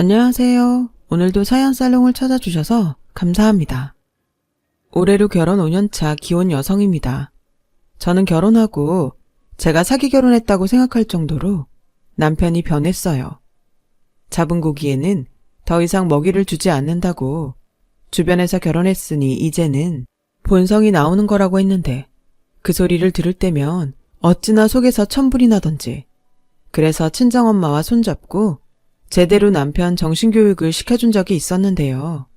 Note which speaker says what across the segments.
Speaker 1: 안녕하세요. 오늘도 사연살롱을 찾아주셔서 감사합니다. 올해로 결혼 5년차 기혼 여성입니다. 저는 결혼하고 제가 사기 결혼했다고 생각할 정도로 남편이 변했어요. 잡은 고기에는 더 이상 먹이를 주지 않는다고 주변에서 결혼했으니 이제는 본성이 나오는 거라고 했는데 그 소리를 들을 때면 어찌나 속에서 천불이 나던지. 그래서 친정엄마와 손잡고 제대로 남편 정신교육을 시켜준 적이 있었는데요.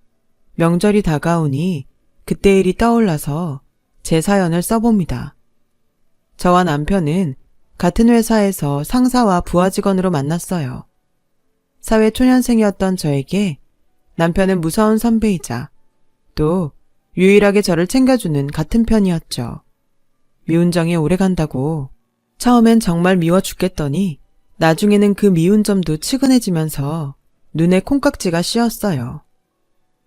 Speaker 1: 명절이 다가오니 그때 일이 떠올라서 제 사연을 써봅니다. 저와 남편은 같은 회사에서 상사와 부하 직원으로 만났어요. 사회 초년생이었던 저에게 남편은 무서운 선배이자 또 유일하게 저를 챙겨주는 같은 편이었죠. 미운 정이 오래간다고 처음엔 정말 미워 죽겠더니 나중에는 그 미운 점도 측은해지면서 눈에 콩깍지가 씌었어요.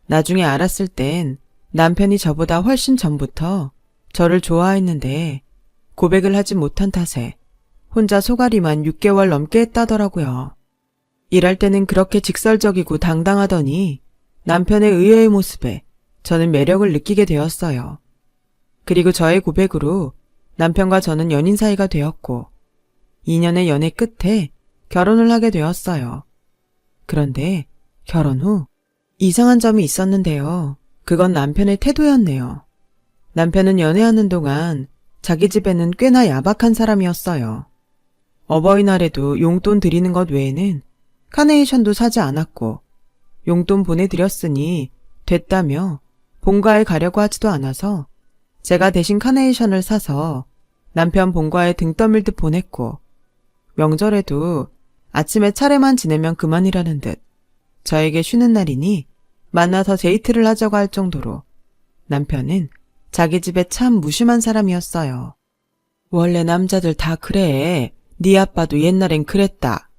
Speaker 1: 나중에 알았을 땐 남편이 저보다 훨씬 전부터 저를 좋아했는데 고백을 하지 못한 탓에 혼자 소가리만 6개월 넘게 했다더라고요. 일할 때는 그렇게 직설적이고 당당하더니 남편의 의외의 모습에 저는 매력을 느끼게 되었어요. 그리고 저의 고백으로 남편과 저는 연인 사이가 되었고 2년의 연애 끝에 결혼을 하게 되었어요. 그런데 결혼 후 이상한 점이 있었는데요. 그건 남편의 태도였네요. 남편은 연애하는 동안 자기 집에는 꽤나 야박한 사람이었어요. 어버이날에도 용돈 드리는 것 외에는 카네이션도 사지 않았고 용돈 보내드렸으니 됐다며 본가에 가려고 하지도 않아서 제가 대신 카네이션을 사서 남편 본가에 등 떠밀듯 보냈고 명절에도 아침에 차례만 지내면 그만이라는 듯 저에게 쉬는 날이니 만나서 데이트를 하자고 할 정도로 남편은 자기 집에 참 무심한 사람이었어요. 원래 남자들 다 그래. 네 아빠도 옛날엔 그랬다.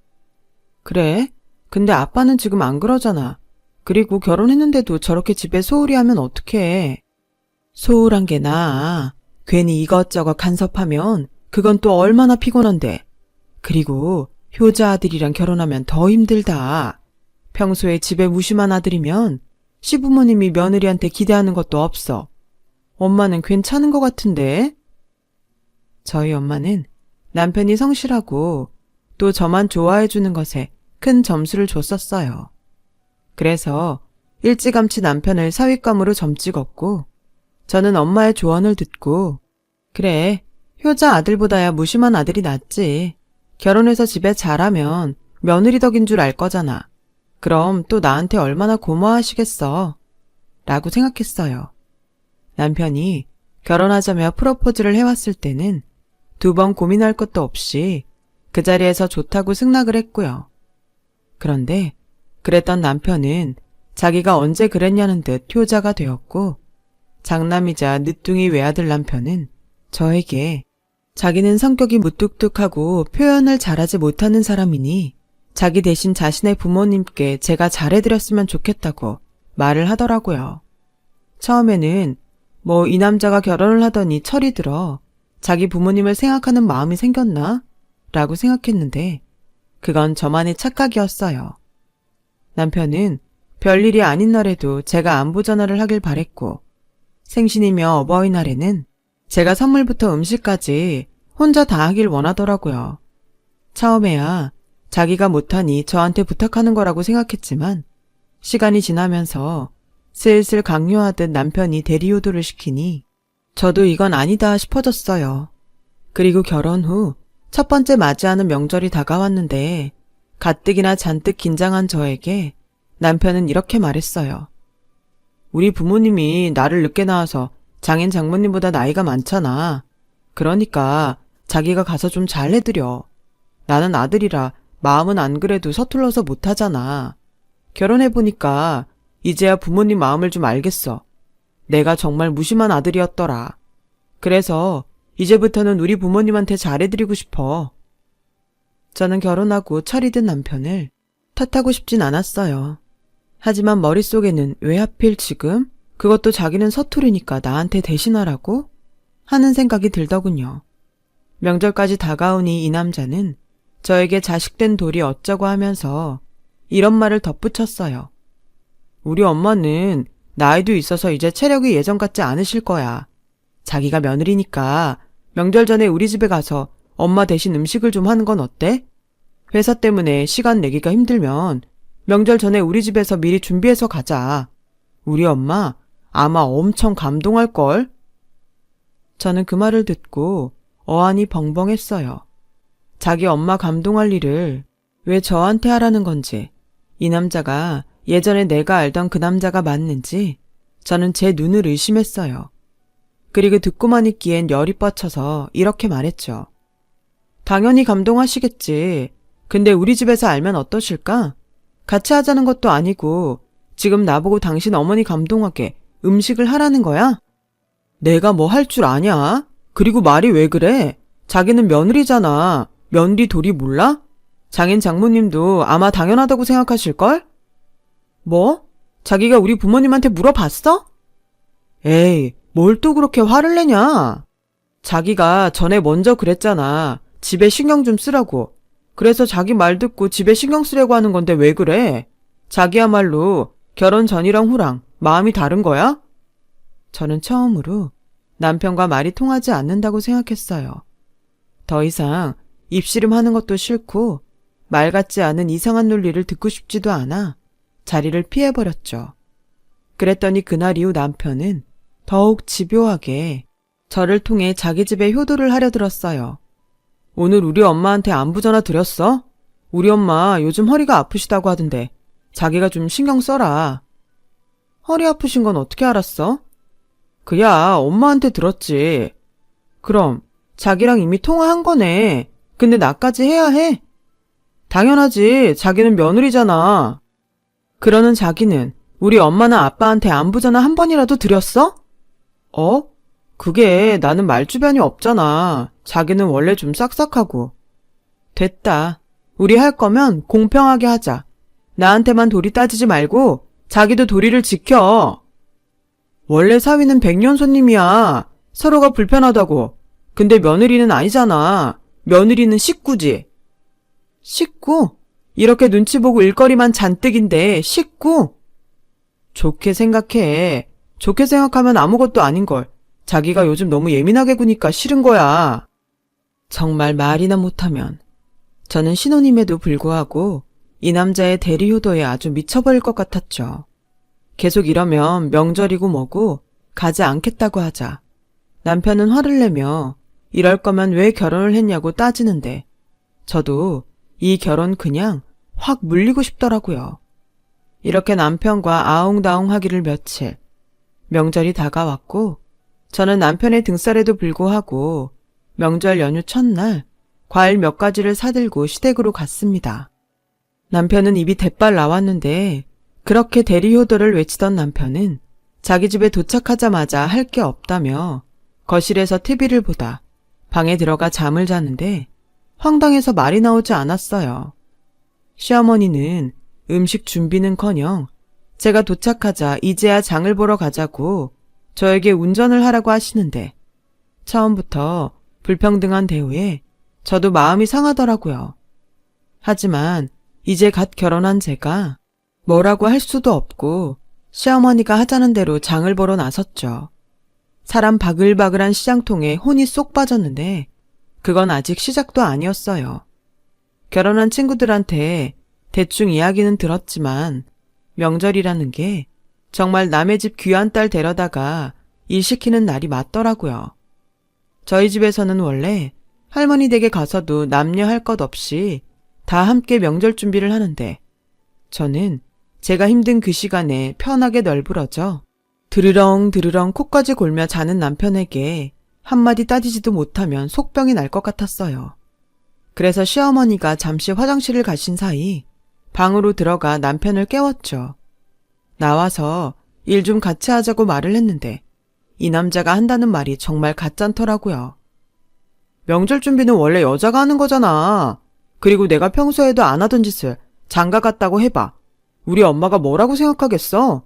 Speaker 1: 그래? 근데 아빠는 지금 안 그러잖아. 그리고 결혼했는데도 저렇게 집에 소홀히 하면 어떡해. 소홀한 게 나아. 괜히 이것저것 간섭하면 그건 또 얼마나 피곤한데. 그리고 효자 아들이랑 결혼하면 더 힘들다. 평소에 집에 무심한 아들이면 시부모님이 며느리한테 기대하는 것도 없어. 엄마는 괜찮은 것 같은데? 저희 엄마는 남편이 성실하고 또 저만 좋아해주는 것에 큰 점수를 줬었어요. 그래서 일찌감치 남편을 사윗감으로 점찍었고 저는 엄마의 조언을 듣고 그래, 효자 아들보다야 무심한 아들이 낫지. 결혼해서 집에 잘하면 며느리 덕인 줄 알 거잖아. 그럼 또 나한테 얼마나 고마워하시겠어. 라고 생각했어요. 남편이 결혼하자며 프로포즈를 해왔을 때는 2번 고민할 것도 없이 그 자리에서 좋다고 승낙을 했고요. 그런데 그랬던 남편은 자기가 언제 그랬냐는 듯 효자가 되었고 장남이자 늦둥이 외아들 남편은 저에게 자기는 성격이 무뚝뚝하고 표현을 잘하지 못하는 사람이니 자기 대신 자신의 부모님께 제가 잘해드렸으면 좋겠다고 말을 하더라고요. 처음에는 뭐 이 남자가 결혼을 하더니 철이 들어 자기 부모님을 생각하는 마음이 생겼나? 라고 생각했는데 그건 저만의 착각이었어요. 남편은 별일이 아닌 날에도 제가 안부 전화를 하길 바랬고 생신이며 어버이날에는 제가 선물부터 음식까지 혼자 다 하길 원하더라고요. 처음에야 자기가 못하니 저한테 부탁하는 거라고 생각했지만 시간이 지나면서 슬슬 강요하듯 남편이 대리효도를 시키니 저도 이건 아니다 싶어졌어요. 그리고 결혼 후 첫 번째 맞이하는 명절이 다가왔는데 가뜩이나 잔뜩 긴장한 저에게 남편은 이렇게 말했어요. 우리 부모님이 나를 늦게 낳아서 장인 장모님보다 나이가 많잖아. 그러니까 자기가 가서 좀 잘해드려. 나는 아들이라 마음은 안 그래도 서툴러서 못하잖아. 결혼해보니까 이제야 부모님 마음을 좀 알겠어. 내가 정말 무심한 아들이었더라. 그래서 이제부터는 우리 부모님한테 잘해드리고 싶어. 저는 결혼하고 철이 든 남편을 탓하고 싶진 않았어요. 하지만 머릿속에는 왜 하필 지금? 그것도 자기는 서투르니까 나한테 대신하라고? 하는 생각이 들더군요. 명절까지 다가오니 이 남자는 저에게 자식된 돌이 어쩌고 하면서 이런 말을 덧붙였어요. 우리 엄마는 나이도 있어서 이제 체력이 예전 같지 않으실 거야. 자기가 며느리니까 명절 전에 우리 집에 가서 엄마 대신 음식을 좀 하는 건 어때? 회사 때문에 시간 내기가 힘들면 명절 전에 우리 집에서 미리 준비해서 가자. 우리 엄마 아마 엄청 감동할걸? 저는 그 말을 듣고 어안이 벙벙했어요. 자기 엄마 감동할 일을 왜 저한테 하라는 건지, 이 남자가 예전에 내가 알던 그 남자가 맞는지 저는 제 눈을 의심했어요. 그리고 듣고만 있기엔 열이 뻗쳐서 이렇게 말했죠. 당연히 감동하시겠지. 근데 우리 집에서 알면 어떠실까? 같이 하자는 것도 아니고 지금 나보고 당신 어머니 감동하게 음식을 하라는 거야? 내가 뭐 할 줄 아냐? 그리고 말이 왜 그래? 자기는 며느리잖아. 며느리 도리 몰라? 장인 장모님도 아마 당연하다고 생각하실걸? 뭐? 자기가 우리 부모님한테 물어봤어? 에이, 뭘 또 그렇게 화를 내냐? 자기가 전에 먼저 그랬잖아. 집에 신경 좀 쓰라고. 그래서 자기 말 듣고 집에 신경 쓰려고 하는 건데 왜 그래? 자기야말로 결혼 전이랑 후랑 마음이 다른 거야? 저는 처음으로 남편과 말이 통하지 않는다고 생각했어요. 더 이상 입씨름하는 것도 싫고 말 같지 않은 이상한 논리를 듣고 싶지도 않아 자리를 피해버렸죠. 그랬더니 그날 이후 남편은 더욱 집요하게 저를 통해 자기 집에 효도를 하려 들었어요. 오늘 우리 엄마한테 안부 전화 드렸어? 우리 엄마 요즘 허리가 아프시다고 하던데 자기가 좀 신경 써라. 허리 아프신 건 어떻게 알았어? 그야 엄마한테 들었지. 그럼 자기랑 이미 통화한 거네. 근데 나까지 해야 해? 당연하지. 자기는 며느리잖아. 그러는 자기는 우리 엄마나 아빠한테 안부 전화 한 번이라도 드렸어? 그게 나는 말주변이 없잖아. 자기는 원래 좀 싹싹하고. 됐다. 우리 할 거면 공평하게 하자. 나한테만 도리 따지지 말고 자기도 도리를 지켜. 원래 사위는 백년 손님이야. 서로가 불편하다고. 근데 며느리는 아니잖아. 며느리는 식구지. 식구? 이렇게 눈치 보고 일거리만 잔뜩인데 식구? 좋게 생각해. 좋게 생각하면 아무것도 아닌걸. 자기가 요즘 너무 예민하게 구니까 싫은 거야. 정말 말이나 못하면. 저는 신혼임에도 불구하고 이 남자의 대리효도에 아주 미쳐버릴 것 같았죠. 계속 이러면 명절이고 뭐고 가지 않겠다고 하자. 남편은 화를 내며 이럴 거면 왜 결혼을 했냐고 따지는데 저도 이 결혼 그냥 확 물리고 싶더라고요. 이렇게 남편과 아웅다웅 하기를 며칠. 명절이 다가왔고 저는 남편의 등살에도 불구하고 명절 연휴 첫날 과일 몇 가지를 사들고 시댁으로 갔습니다. 남편은 입이 대빨 나왔는데 그렇게 대리효도를 외치던 남편은 자기 집에 도착하자마자 할 게 없다며 거실에서 TV를 보다 방에 들어가 잠을 자는데 황당해서 말이 나오지 않았어요. 시어머니는 음식 준비는커녕 제가 도착하자 이제야 장을 보러 가자고 저에게 운전을 하라고 하시는데 처음부터 불평등한 대우에 저도 마음이 상하더라고요. 하지만 이제 갓 결혼한 제가 뭐라고 할 수도 없고 시어머니가 하자는 대로 장을 보러 나섰죠. 사람 바글바글한 시장통에 혼이 쏙 빠졌는데 그건 아직 시작도 아니었어요. 결혼한 친구들한테 대충 이야기는 들었지만 명절이라는 게 정말 남의 집 귀한 딸 데려다가 일 시키는 날이 맞더라고요. 저희 집에서는 원래 할머니 댁에 가서도 남녀 할 것 없이 다 함께 명절 준비를 하는데 저는 제가 힘든 그 시간에 편하게 널브러져 드르렁 드르렁 코까지 골며 자는 남편에게 한마디 따지지도 못하면 속병이 날 것 같았어요. 그래서 시어머니가 잠시 화장실을 가신 사이 방으로 들어가 남편을 깨웠죠. 나와서 일 좀 같이 하자고 말을 했는데 이 남자가 한다는 말이 정말 가짠더라고요. 명절 준비는 원래 여자가 하는 거잖아. 그리고 내가 평소에도 안 하던 짓을 장가 갔다고 해봐. 우리 엄마가 뭐라고 생각하겠어?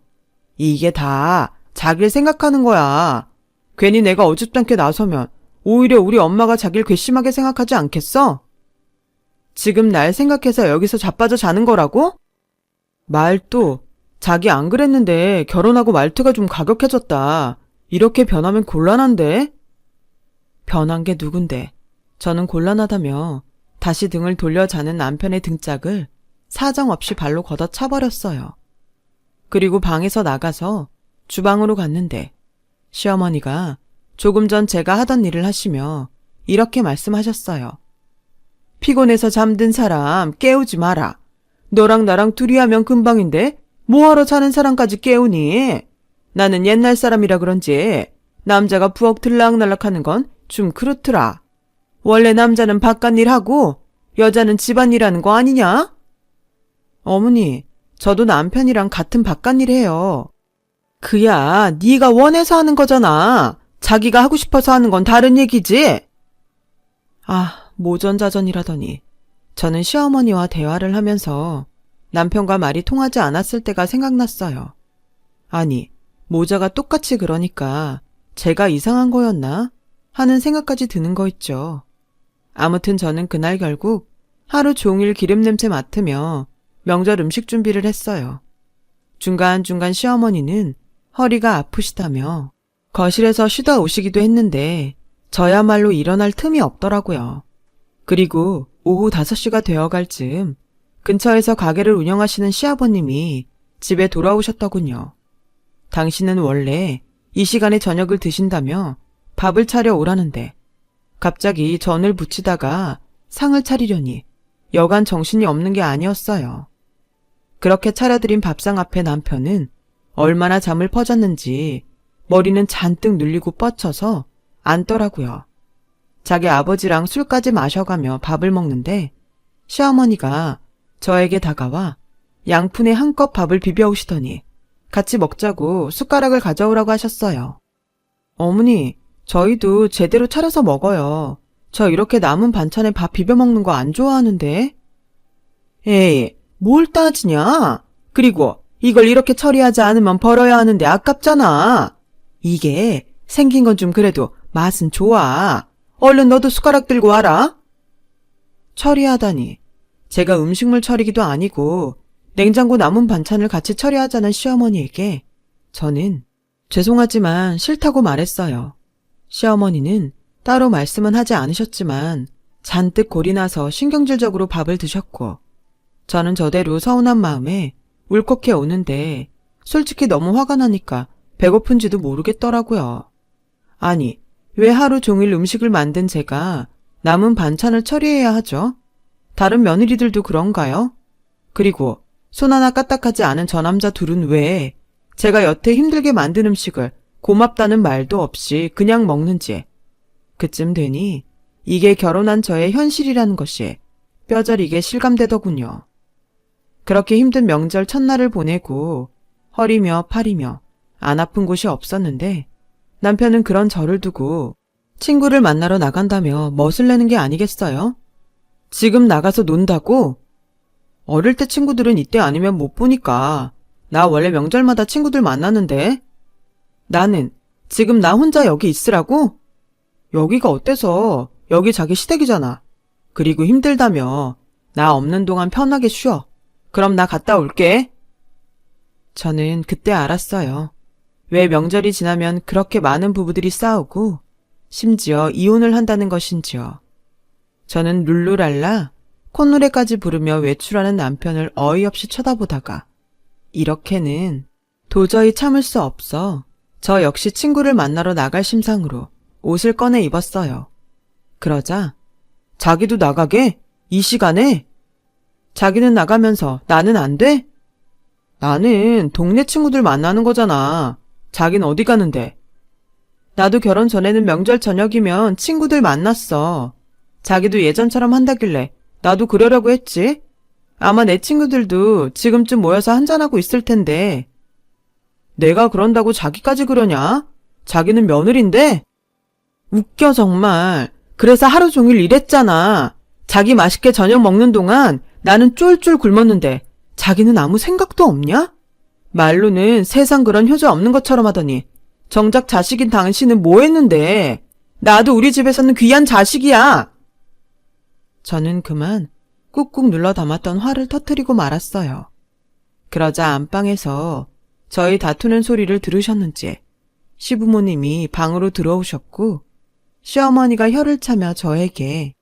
Speaker 1: 이게 다 자기를 생각하는 거야. 괜히 내가 어줍잖게 나서면 오히려 우리 엄마가 자기를 괘씸하게 생각하지 않겠어? 지금 날 생각해서 여기서 자빠져 자는 거라고? 말도, 자기 안 그랬는데 결혼하고 말투가 좀 가격해졌다. 이렇게 변하면 곤란한데? 변한 게 누군데? 저는 곤란하다며 다시 등을 돌려 자는 남편의 등짝을 사정없이 발로 걷어 차버렸어요. 그리고 방에서 나가서 주방으로 갔는데 시어머니가 조금 전 제가 하던 일을 하시며 이렇게 말씀하셨어요. 피곤해서 잠든 사람 깨우지 마라. 너랑 나랑 둘이 하면 금방인데 뭐하러 자는 사람까지 깨우니? 나는 옛날 사람이라 그런지 남자가 부엌 들락날락하는 건 좀 그렇더라. 원래 남자는 바깥일 하고 여자는 집안일 하는 거 아니냐? 어머니, 저도 남편이랑 같은 바깥일 해요. 그야 네가 원해서 하는 거잖아. 자기가 하고 싶어서 하는 건 다른 얘기지. 아, 모전자전이라더니 저는 시어머니와 대화를 하면서 남편과 말이 통하지 않았을 때가 생각났어요. 아니, 모자가 똑같이 그러니까 제가 이상한 거였나? 하는 생각까지 드는 거 있죠. 아무튼 저는 그날 결국 하루 종일 기름 냄새 맡으며 명절 음식 준비를 했어요. 중간중간 시어머니는 허리가 아프시다며 거실에서 쉬다 오시기도 했는데 저야말로 일어날 틈이 없더라고요. 그리고 오후 5시가 되어갈 즈음 근처에서 가게를 운영하시는 시아버님이 집에 돌아오셨더군요. 당신은 원래 이 시간에 저녁을 드신다며 밥을 차려 오라는데 갑자기 전을 부치다가 상을 차리려니 여간 정신이 없는 게 아니었어요. 그렇게 차려드린 밥상 앞에 남편은 얼마나 잠을 퍼졌는지 머리는 잔뜩 눌리고 뻗쳐서 앉더라고요. 자기 아버지랑 술까지 마셔가며 밥을 먹는데 시어머니가 저에게 다가와 양푼에 한껏 밥을 비벼오시더니 같이 먹자고 숟가락을 가져오라고 하셨어요. 어머니, 저희도 제대로 차려서 먹어요. 저 이렇게 남은 반찬에 밥 비벼 먹는 거 안 좋아하는데. 에이, 뭘 따지냐? 그리고 이걸 이렇게 처리하지 않으면 버려야 하는데 아깝잖아. 이게 생긴 건 좀 그래도 맛은 좋아. 얼른 너도 숟가락 들고 와라. 처리하다니. 제가 음식물 처리기도 아니고 냉장고 남은 반찬을 같이 처리하자는 시어머니에게 저는 죄송하지만 싫다고 말했어요. 시어머니는 따로 말씀은 하지 않으셨지만 잔뜩 골이 나서 신경질적으로 밥을 드셨고 저는 저대로 서운한 마음에 울컥해 오는데 솔직히 너무 화가 나니까 배고픈지도 모르겠더라고요. 아니, 왜 하루 종일 음식을 만든 제가 남은 반찬을 처리해야 하죠? 다른 며느리들도 그런가요? 그리고 손 하나 까딱하지 않은 저 남자 둘은 왜 제가 여태 힘들게 만든 음식을 고맙다는 말도 없이 그냥 먹는지. 그쯤 되니 이게 결혼한 저의 현실이라는 것이 뼈저리게 실감되더군요. 그렇게 힘든 명절 첫날을 보내고 허리며 팔이며 안 아픈 곳이 없었는데 남편은 그런 저를 두고 친구를 만나러 나간다며 멋을 내는 게 아니겠어요? 지금 나가서 논다고? 어릴 때 친구들은 이때 아니면 못 보니까 나 원래 명절마다 친구들 만나는데 나는 지금 나 혼자 여기 있으라고? 여기가 어때서? 여기 자기 시댁이잖아. 그리고 힘들다며 나 없는 동안 편하게 쉬어. 그럼 나 갔다 올게. 저는 그때 알았어요. 왜 명절이 지나면 그렇게 많은 부부들이 싸우고 심지어 이혼을 한다는 것인지요. 저는 룰루랄라 콧노래까지 부르며 외출하는 남편을 어이없이 쳐다보다가 이렇게는 도저히 참을 수 없어 저 역시 친구를 만나러 나갈 심상으로 옷을 꺼내 입었어요. 그러자 자기도 나가게? 이 시간에? 자기는 나가면서 나는 안 돼? 나는 동네 친구들 만나는 거잖아. 자긴 어디 가는데? 나도 결혼 전에는 명절 저녁이면 친구들 만났어. 자기도 예전처럼 한다길래 나도 그러려고 했지. 아마 내 친구들도 지금쯤 모여서 한잔하고 있을 텐데. 내가 그런다고 자기까지 그러냐? 자기는 며느린데? 웃겨 정말. 그래서 하루 종일 일했잖아. 자기 맛있게 저녁 먹는 동안 나는 쫄쫄 굶었는데 자기는 아무 생각도 없냐? 말로는 세상 그런 효자 없는 것처럼 하더니 정작 자식인 당신은 뭐 했는데? 나도 우리 집에서는 귀한 자식이야. 저는 그만 꾹꾹 눌러 담았던 화를 터뜨리고 말았어요. 그러자 안방에서 저희 다투는 소리를 들으셨는지 시부모님이 방으로 들어오셨고 시어머니가 혀를 차며 저에게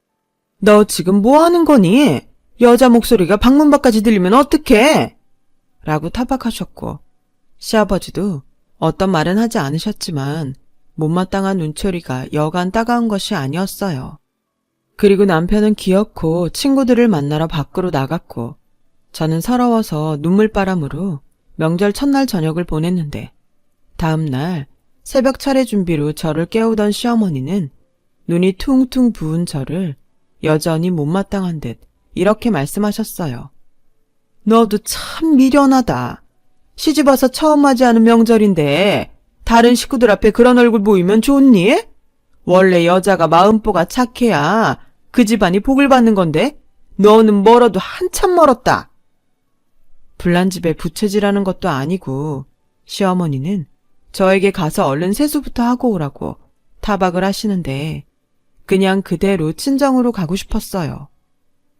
Speaker 1: 너 지금 뭐 하는 거니? 여자 목소리가 방문 밖까지 들리면 어떡해? 라고 타박하셨고 시아버지도 어떤 말은 하지 않으셨지만 못마땅한 눈초리가 여간 따가운 것이 아니었어요. 그리고 남편은 기어코 친구들을 만나러 밖으로 나갔고 저는 서러워서 눈물바람으로 명절 첫날 저녁을 보냈는데 다음 날 새벽 차례 준비로 저를 깨우던 시어머니는 눈이 퉁퉁 부은 저를 여전히 못마땅한 듯 이렇게 말씀하셨어요. 너도 참 미련하다. 시집와서 처음 맞이하는 명절인데 다른 식구들 앞에 그런 얼굴 보이면 좋니? 원래 여자가 마음보가 착해야 그 집안이 복을 받는 건데 너는 멀어도 한참 멀었다. 불난 집에 부채질하는 것도 아니고 시어머니는 저에게 가서 얼른 세수부터 하고 오라고 타박을 하시는데 그냥 그대로 친정으로 가고 싶었어요.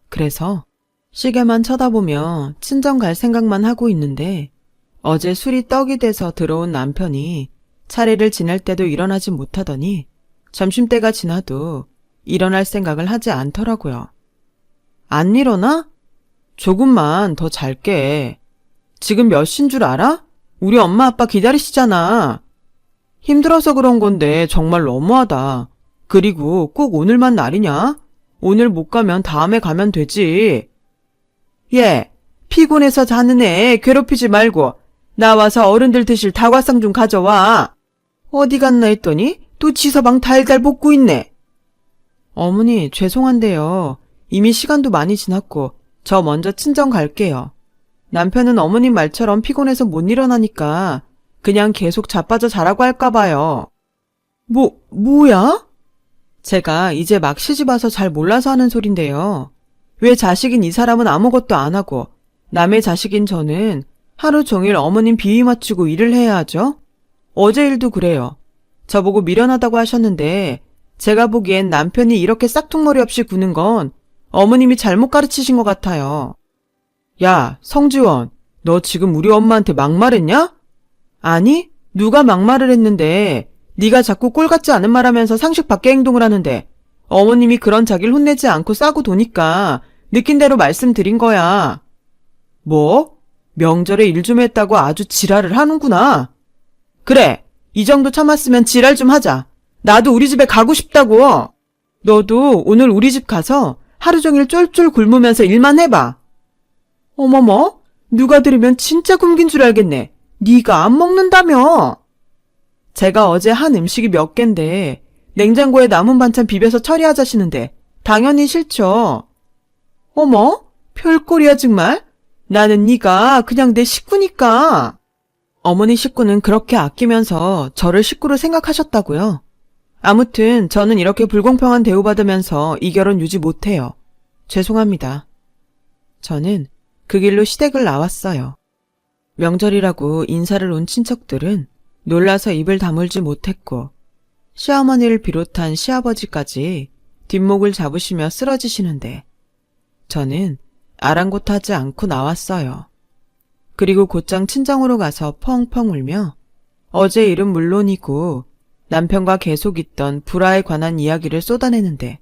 Speaker 1: 그래서 시계만 쳐다보며 친정 갈 생각만 하고 있는데 어제 술이 떡이 돼서 들어온 남편이 차례를 지낼 때도 일어나지 못하더니 점심때가 지나도 일어날 생각을 하지 않더라고요. 안 일어나? 조금만 더 잘게. 지금 몇 시인 줄 알아? 우리 엄마 아빠 기다리시잖아. 힘들어서 그런 건데 정말 너무하다. 그리고 꼭 오늘만 날이냐? 오늘 못 가면 다음에 가면 되지. 얘, 피곤해서 자는 애 괴롭히지 말고 나와서 어른들 드실 다과상 좀 가져와. 어디 갔나 했더니 또 지서방 달달 볶고 있네. 어머니 죄송한데요. 이미 시간도 많이 지났고 저 먼저 친정 갈게요. 남편은 어머님 말처럼 피곤해서 못 일어나니까 그냥 계속 자빠져 자라고 할까 봐요. 뭐야? 제가 이제 막 시집와서 잘 몰라서 하는 소린데요. 왜 자식인 이 사람은 아무것도 안 하고 남의 자식인 저는 하루 종일 어머님 비위 맞추고 일을 해야 하죠? 어제 일도 그래요. 저보고 미련하다고 하셨는데 제가 보기엔 남편이 이렇게 싹퉁머리 없이 구는 건 어머님이 잘못 가르치신 것 같아요. 야, 성지원, 너 지금 우리 엄마한테 막말했냐? 아니, 누가 막말을 했는데 네가 자꾸 꼴 같지 않은 말하면서 상식 밖의 행동을 하는데 어머님이 그런 자기를 혼내지 않고 싸고 도니까 느낀 대로 말씀드린 거야. 뭐? 명절에 일 좀 했다고 아주 지랄을 하는구나. 그래, 이 정도 참았으면 지랄 좀 하자. 나도 우리 집에 가고 싶다고. 너도 오늘 우리 집 가서 하루 종일 쫄쫄 굶으면서 일만 해봐. 어머머, 누가 들으면 진짜 굶긴 줄 알겠네. 네가 안 먹는다며. 제가 어제 한 음식이 몇 갠데 냉장고에 남은 반찬 비벼서 처리하자시는데 당연히 싫죠. 어머, 별꼴이야 정말. 나는 네가 그냥 내 식구니까. 어머니 식구는 그렇게 아끼면서 저를 식구로 생각하셨다고요. 아무튼 저는 이렇게 불공평한 대우받으면서 이 결혼 유지 못해요. 죄송합니다. 저는 그 길로 시댁을 나왔어요. 명절이라고 인사를 온 친척들은 놀라서 입을 다물지 못했고 시어머니를 비롯한 시아버지까지 뒷목을 잡으시며 쓰러지시는데 저는 아랑곳하지 않고 나왔어요. 그리고 곧장 친정으로 가서 펑펑 울며 어제 일은 물론이고 남편과 계속 있던 불화에 관한 이야기를 쏟아내는데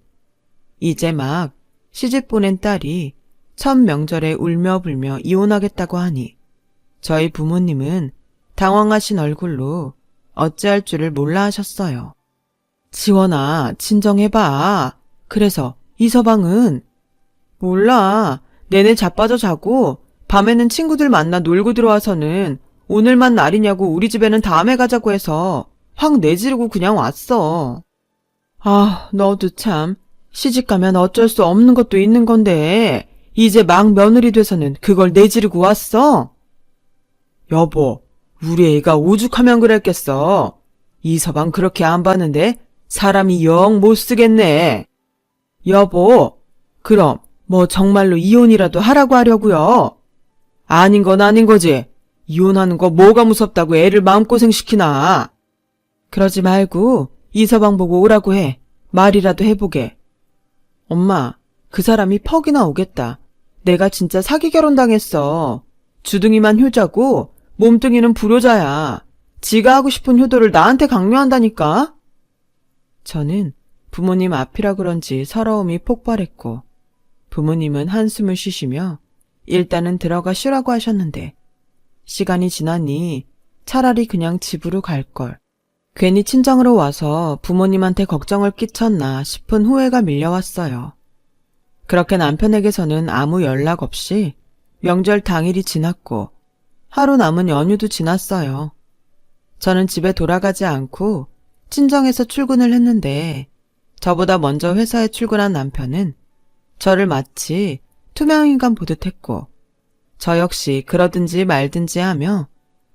Speaker 1: 이제 막 시집 보낸 딸이 첫 명절에 울며 불며 이혼하겠다고 하니 저희 부모님은 당황하신 얼굴로 어찌할 줄을 몰라 하셨어요. 지원아, 진정해봐. 그래서 이서방은? 몰라. 내내 자빠져 자고 밤에는 친구들 만나 놀고 들어와서는 오늘만 날이냐고 우리 집에는 다음에 가자고 해서 확 내지르고 그냥 왔어. 아, 너도 참. 시집가면 어쩔 수 없는 것도 있는 건데 이제 막 며느리 돼서는 그걸 내지르고 왔어? 여보, 우리 애가 오죽하면 그랬겠어. 이서방 그렇게 안 봤는데 사람이 영 못쓰겠네. 여보, 그럼 뭐 정말로 이혼이라도 하라고 하려고요? 아닌 건 아닌 거지. 이혼하는 거 뭐가 무섭다고 애를 마음고생시키나. 그러지 말고 이서방 보고 오라고 해. 말이라도 해보게. 엄마, 그 사람이 퍽이나 오겠다. 내가 진짜 사기 결혼당했어. 주둥이만 효자고 몸뚱이는 불효자야. 지가 하고 싶은 효도를 나한테 강요한다니까? 저는 부모님 앞이라 그런지 서러움이 폭발했고 부모님은 한숨을 쉬시며 일단은 들어가 쉬라고 하셨는데 시간이 지나니 차라리 그냥 집으로 갈걸. 괜히 친정으로 와서 부모님한테 걱정을 끼쳤나 싶은 후회가 밀려왔어요. 그렇게 남편에게서는 아무 연락 없이 명절 당일이 지났고 하루 남은 연휴도 지났어요. 저는 집에 돌아가지 않고 친정에서 출근을 했는데 저보다 먼저 회사에 출근한 남편은 저를 마치 투명인간 보듯 했고 저 역시 그러든지 말든지 하며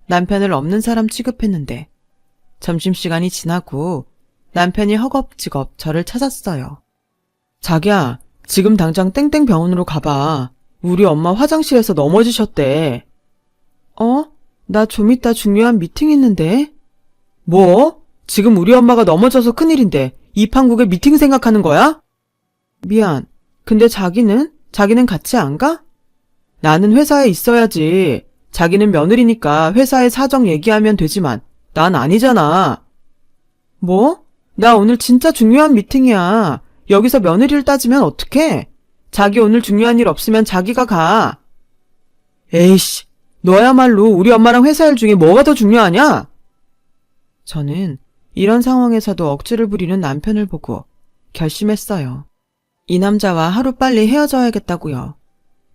Speaker 1: 남편을 없는 사람 취급했는데 점심시간이 지나고 남편이 허겁지겁 저를 찾았어요. 자기야, 지금 당장 땡땡 병원으로 가봐. 우리 엄마 화장실에서 넘어지셨대. 나 좀 이따 중요한 미팅 있는데. 뭐? 지금 우리 엄마가 넘어져서 큰일인데 입한국에 미팅 생각하는 거야? 미안. 근데 자기는 같이 안 가? 나는 회사에 있어야지. 자기는 며느리니까 회사에 사정 얘기하면 되지만 난 아니잖아. 뭐? 나 오늘 진짜 중요한 미팅이야. 여기서 며느리를 따지면 어떡해? 자기 오늘 중요한 일 없으면 자기가 가. 에이씨, 너야말로 우리 엄마랑 회사 일 중에 뭐가 더 중요하냐? 저는 이런 상황에서도 억지를 부리는 남편을 보고 결심했어요. 이 남자와 하루빨리 헤어져야겠다고요.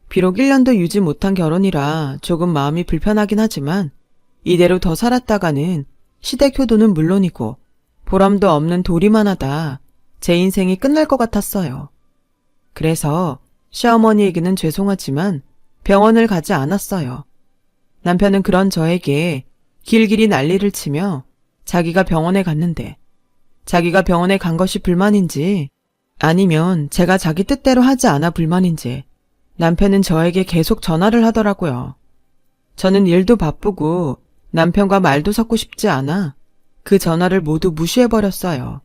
Speaker 1: 비록 1년도 유지 못한 결혼이라 조금 마음이 불편하긴 하지만 이대로 더 살았다가는 시댁 효도는 물론이고 보람도 없는 도리만 하다 제 인생이 끝날 것 같았어요. 그래서 시어머니에게는 죄송하지만 병원을 가지 않았어요. 남편은 그런 저에게 길길이 난리를 치며 자기가 병원에 갔는데 자기가 병원에 간 것이 불만인지 아니면 제가 자기 뜻대로 하지 않아 불만인지 남편은 저에게 계속 전화를 하더라고요. 저는 일도 바쁘고 남편과 말도 섞고 싶지 않아 그 전화를 모두 무시해버렸어요.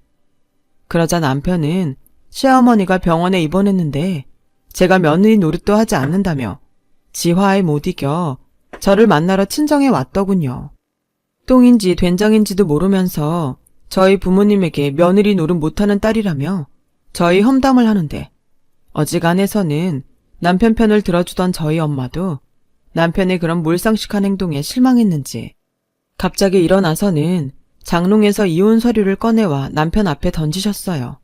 Speaker 1: 그러자 남편은 시어머니가 병원에 입원했는데 제가 며느리 노릇도 하지 않는다며 지화에 못 이겨 저를 만나러 친정에 왔더군요. 똥인지 된장인지도 모르면서 저희 부모님에게 며느리 노릇 못하는 딸이라며 저희 험담을 하는데 어지간해서는 남편 편을 들어주던 저희 엄마도 남편의 그런 몰상식한 행동에 실망했는지 갑자기 일어나서는 장롱에서 이혼 서류를 꺼내와 남편 앞에 던지셨어요.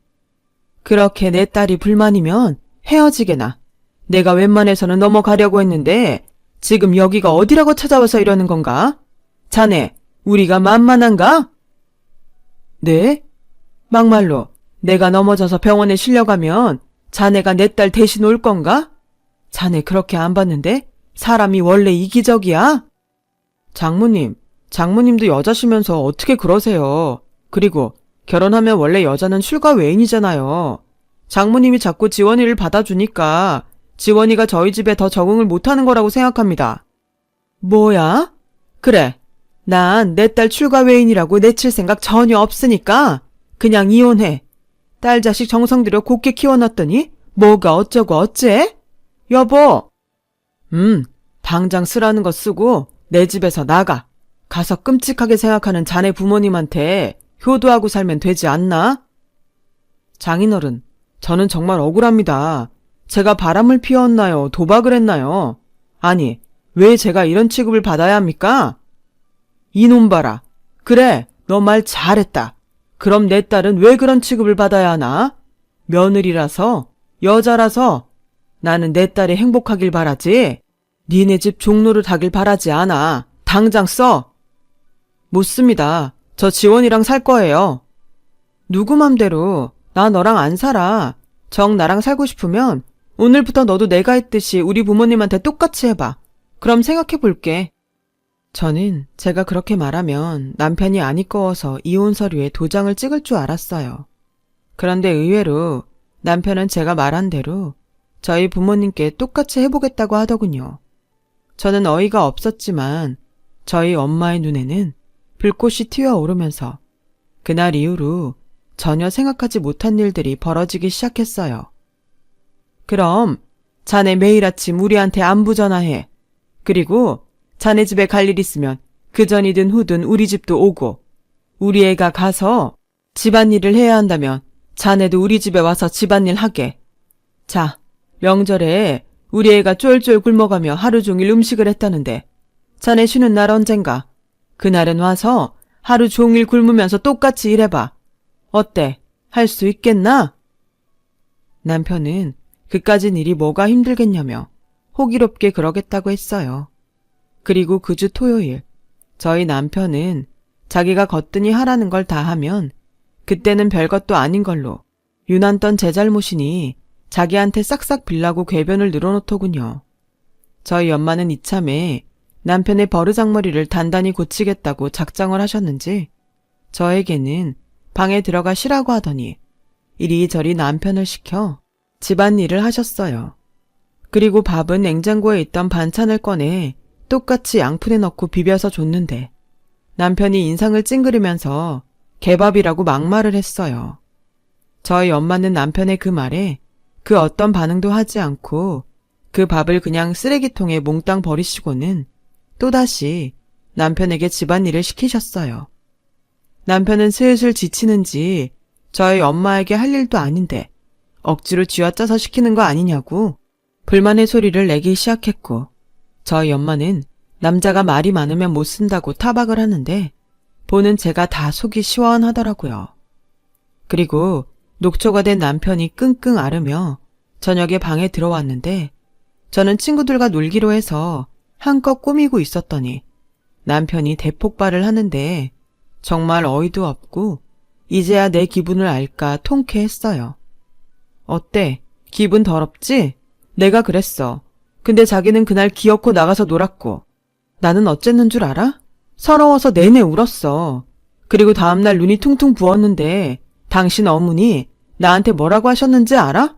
Speaker 1: 그렇게 내 딸이 불만이면 헤어지게나. 내가 웬만해서는 넘어가려고 했는데 지금 여기가 어디라고 찾아와서 이러는 건가? 자네, 우리가 만만한가? 네? 막말로 내가 넘어져서 병원에 실려가면 자네가 내 딸 대신 올 건가? 자네 그렇게 안 봤는데 사람이 원래 이기적이야? 장모님도 여자시면서 어떻게 그러세요? 그리고 결혼하면 원래 여자는 출가 외인이잖아요. 장모님이 자꾸 지원이를 받아주니까 지원이가 저희 집에 더 적응을 못하는 거라고 생각합니다. 뭐야? 그래, 난 내 딸 출가 외인이라고 내칠 생각 전혀 없으니까 그냥 이혼해. 딸 자식 정성 들여 곱게 키워놨더니 뭐가 어쩌고 어째? 여보! 당장 쓰라는 거 쓰고 내 집에서 나가. 가서 끔찍하게 생각하는 자네 부모님한테 효도하고 살면 되지 않나? 장인어른, 저는 정말 억울합니다. 제가 바람을 피웠나요? 도박을 했나요? 아니, 왜 제가 이런 취급을 받아야 합니까? 이놈 봐라. 그래, 너 말 잘했다. 그럼 내 딸은 왜 그런 취급을 받아야 하나? 며느리라서, 여자라서 나는 내 딸이 행복하길 바라지. 니네 집 종로를 하길 바라지 않아. 당장 써. 못 씁니다. 저 지원이랑 살 거예요. 누구 맘대로. 나 너랑 안 살아. 정 나랑 살고 싶으면 오늘부터 너도 내가 했듯이 우리 부모님한테 똑같이 해봐. 그럼 생각해 볼게. 저는 제가 그렇게 말하면 남편이 안 이꺼워서 이혼 서류에 도장을 찍을 줄 알았어요. 그런데 의외로 남편은 제가 말한 대로 저희 부모님께 똑같이 해보겠다고 하더군요. 저는 어이가 없었지만 저희 엄마의 눈에는 불꽃이 튀어오르면서 그날 이후로 전혀 생각하지 못한 일들이 벌어지기 시작했어요. 그럼 자네 매일 아침 우리한테 안부 전화해. 그리고 자네 집에 갈 일 있으면 그 전이든 후든 우리 집도 오고, 우리 애가 가서 집안일을 해야 한다면 자네도 우리 집에 와서 집안일 하게. 자, 명절에 우리 애가 쫄쫄 굶어가며 하루 종일 음식을 했다는데 자네 쉬는 날 언젠가 그날은 와서 하루 종일 굶으면서 똑같이 일해봐. 어때? 할 수 있겠나? 남편은 그까진 일이 뭐가 힘들겠냐며 호기롭게 그러겠다고 했어요. 그리고 그 주 토요일, 저희 남편은 자기가 거뜬히 하라는 걸 다 하면 그때는 별것도 아닌 걸로 유난 떤 제 잘못이니 자기한테 싹싹 빌라고 궤변을 늘어놓더군요. 저희 엄마는 이참에 남편의 버르장머리를 단단히 고치겠다고 작정을 하셨는지 저에게는 방에 들어가 쉬라고 하더니 이리저리 남편을 시켜 집안일을 하셨어요. 그리고 밥은 냉장고에 있던 반찬을 꺼내 똑같이 양푼에 넣고 비벼서 줬는데 남편이 인상을 찡그리면서 개밥이라고 막말을 했어요. 저희 엄마는 남편의 그 말에 그 어떤 반응도 하지 않고 그 밥을 그냥 쓰레기통에 몽땅 버리시고는 또다시 남편에게 집안일을 시키셨어요. 남편은 슬슬 지치는지 저희 엄마에게 할 일도 아닌데 억지로 쥐어짜서 시키는 거 아니냐고 불만의 소리를 내기 시작했고, 저희 엄마는 남자가 말이 많으면 못 쓴다고 타박을 하는데 보는 제가 다 속이 시원하더라고요. 그리고 녹초가 된 남편이 끙끙 앓으며 저녁에 방에 들어왔는데 저는 친구들과 놀기로 해서 한껏 꾸미고 있었더니 남편이 대폭발을 하는데 정말 어이도 없고 이제야 내 기분을 알까 통쾌했어요. 어때? 기분 더럽지? 내가 그랬어. 근데 자기는 그날 기어코 나가서 놀았고 나는 어쨌는 줄 알아? 서러워서 내내 울었어. 그리고 다음날 눈이 퉁퉁 부었는데 당신 어머니 나한테 뭐라고 하셨는지 알아?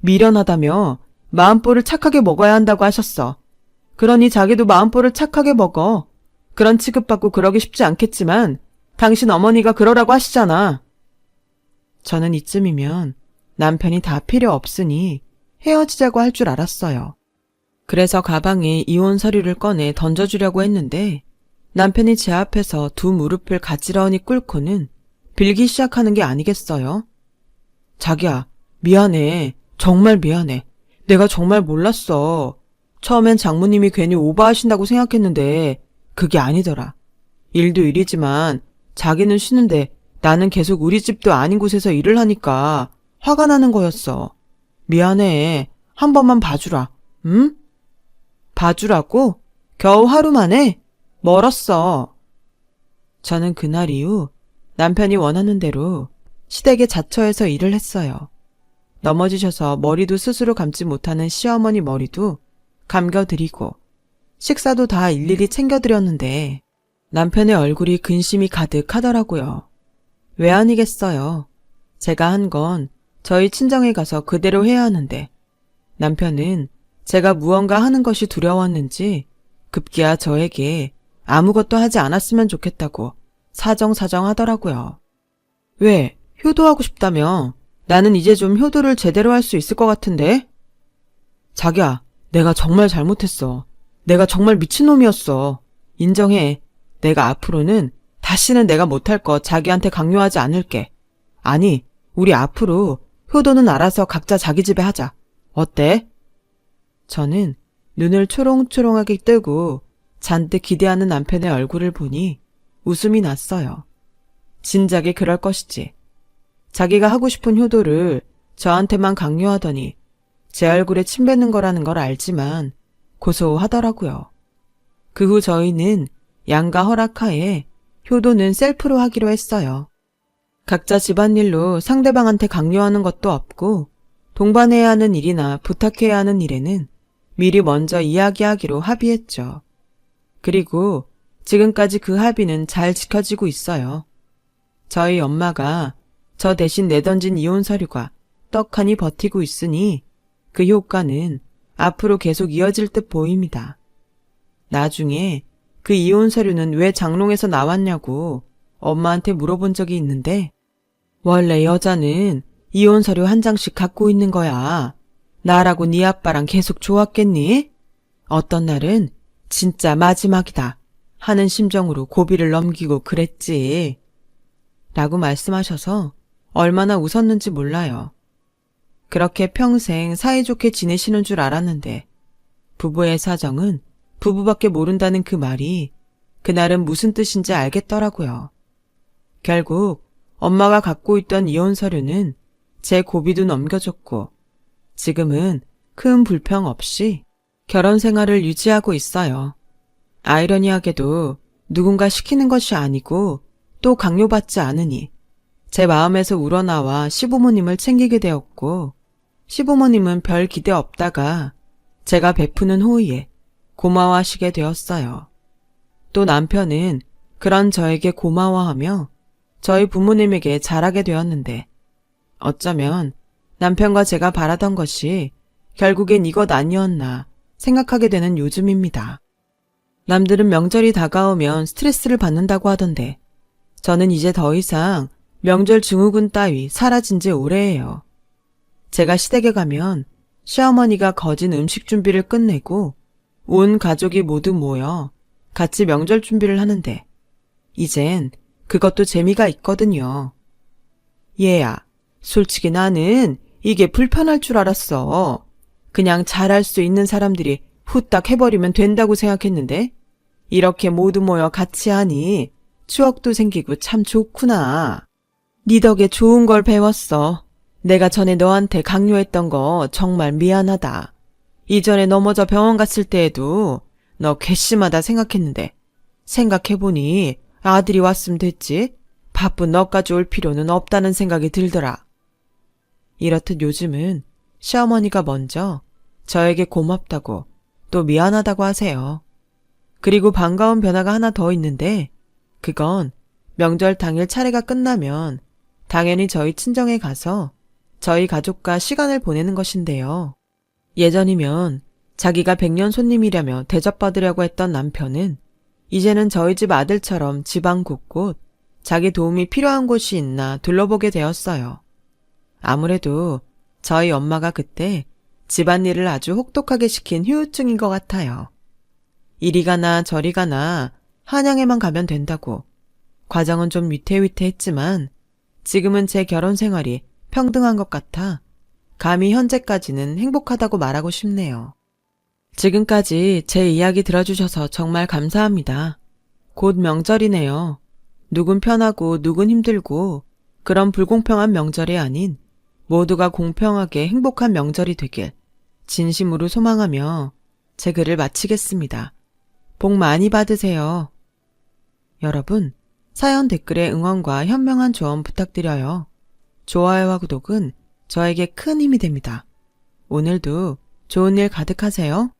Speaker 1: 미련하다며 마음보를 착하게 먹어야 한다고 하셨어. 그러니 자기도 마음보를 착하게 먹어. 그런 취급받고 그러기 쉽지 않겠지만 당신 어머니가 그러라고 하시잖아. 저는 이쯤이면 남편이 다 필요 없으니 헤어지자고 할 줄 알았어요. 그래서 가방에 이혼 서류를 꺼내 던져주려고 했는데 남편이 제 앞에서 두 무릎을 가지런히 꿇고는 빌기 시작하는 게 아니겠어요? 자기야, 미안해. 정말 미안해. 내가 정말 몰랐어. 처음엔 장모님이 괜히 오버하신다고 생각했는데 그게 아니더라. 일도 일이지만 자기는 쉬는데 나는 계속 우리 집도 아닌 곳에서 일을 하니까 화가 나는 거였어. 미안해. 한 번만 봐주라. 응? 봐주라고? 겨우 하루 만에? 멀었어. 저는 그날 이후 남편이 원하는 대로 시댁에 자처해서 일을 했어요. 넘어지셔서 머리도 스스로 감지 못하는 시어머니 머리도 감겨드리고 식사도 다 일일이 챙겨드렸는데 남편의 얼굴이 근심이 가득하더라고요. 왜 아니겠어요. 제가 한 건 저희 친정에 가서 그대로 해야 하는데 남편은 제가 무언가 하는 것이 두려웠는지 급기야 저에게 아무것도 하지 않았으면 좋겠다고 사정사정 하더라고요. 왜? 효도하고 싶다며? 나는 이제 좀 효도를 제대로 할 수 있을 것 같은데? 자기야, 내가 정말 잘못했어. 내가 정말 미친놈이었어. 인정해. 내가 앞으로는 다시는 내가 못할 거 자기한테 강요하지 않을게. 아니, 우리 앞으로 효도는 알아서 각자 자기 집에 하자. 어때? 저는 눈을 초롱초롱하게 뜨고 잔뜩 기대하는 남편의 얼굴을 보니 웃음이 났어요. 진작에 그럴 것이지. 자기가 하고 싶은 효도를 저한테만 강요하더니 제 얼굴에 침 뱉는 거라는 걸 알지만 고소하더라고요. 그 후 저희는 양가 허락하에 효도는 셀프로 하기로 했어요. 각자 집안일로 상대방한테 강요하는 것도 없고 동반해야 하는 일이나 부탁해야 하는 일에는 미리 먼저 이야기하기로 합의했죠. 그리고 지금까지 그 합의는 잘 지켜지고 있어요. 저희 엄마가 저 대신 내던진 이혼 서류가 떡하니 버티고 있으니 그 효과는 앞으로 계속 이어질 듯 보입니다. 나중에 그 이혼 서류는 왜 장롱에서 나왔냐고 엄마한테 물어본 적이 있는데 원래 여자는 이혼 서류 한 장씩 갖고 있는 거야. 나라고 네 아빠랑 계속 좋았겠니? 어떤 날은 진짜 마지막이다 하는 심정으로 고비를 넘기고 그랬지. 라고 말씀하셔서 얼마나 웃었는지 몰라요. 그렇게 평생 사이좋게 지내시는 줄 알았는데 부부의 사정은 부부밖에 모른다는 그 말이 그날은 무슨 뜻인지 알겠더라고요. 결국 엄마가 갖고 있던 이혼 서류는 제 고비도 넘겨줬고 지금은 큰 불평 없이 결혼 생활을 유지하고 있어요. 아이러니하게도 누군가 시키는 것이 아니고 또 강요받지 않으니 제 마음에서 우러나와 시부모님을 챙기게 되었고 시부모님은 별 기대 없다가 제가 베푸는 호의에 고마워하시게 되었어요. 또 남편은 그런 저에게 고마워하며 저희 부모님에게 잘하게 되었는데 어쩌면 남편과 제가 바라던 것이 결국엔 이것 아니었나 생각하게 되는 요즘입니다. 남들은 명절이 다가오면 스트레스를 받는다고 하던데 저는 이제 더 이상 명절 증후군 따위 사라진 지 오래예요. 제가 시댁에 가면 시어머니가 거진 음식 준비를 끝내고 온 가족이 모두 모여 같이 명절 준비를 하는데 이젠 그것도 재미가 있거든요. 얘야, 솔직히 나는 이게 불편할 줄 알았어. 그냥 잘할 수 있는 사람들이 후딱 해버리면 된다고 생각했는데 이렇게 모두 모여 같이 하니 추억도 생기고 참 좋구나. 네 덕에 좋은 걸 배웠어. 내가 전에 너한테 강요했던 거 정말 미안하다. 이전에 넘어져 병원 갔을 때에도 너 괘씸하다 생각했는데 생각해보니 아들이 왔으면 됐지. 바쁜 너까지 올 필요는 없다는 생각이 들더라. 이렇듯 요즘은 시어머니가 먼저 저에게 고맙다고 또 미안하다고 하세요. 그리고 반가운 변화가 하나 더 있는데 그건 명절 당일 차례가 끝나면 당연히 저희 친정에 가서 저희 가족과 시간을 보내는 것인데요. 예전이면 자기가 100년 손님이라며 대접받으려고 했던 남편은 이제는 저희 집 아들처럼 지방 곳곳 자기 도움이 필요한 곳이 있나 둘러보게 되었어요. 아무래도 저희 엄마가 그때 집안일을 아주 혹독하게 시킨 후유증인 것 같아요. 이리 가나 저리 가나 한양에만 가면 된다고. 과정은 좀 위태위태했지만 지금은 제 결혼 생활이 평등한 것 같아 감히 현재까지는 행복하다고 말하고 싶네요. 지금까지 제 이야기 들어주셔서 정말 감사합니다. 곧 명절이네요. 누군 편하고 누군 힘들고 그런 불공평한 명절이 아닌 모두가 공평하게 행복한 명절이 되길 진심으로 소망하며 제 글을 마치겠습니다. 복 많이 받으세요. 여러분, 사연 댓글에 응원과 현명한 조언 부탁드려요. 좋아요와 구독은 저에게 큰 힘이 됩니다. 오늘도 좋은 일 가득하세요.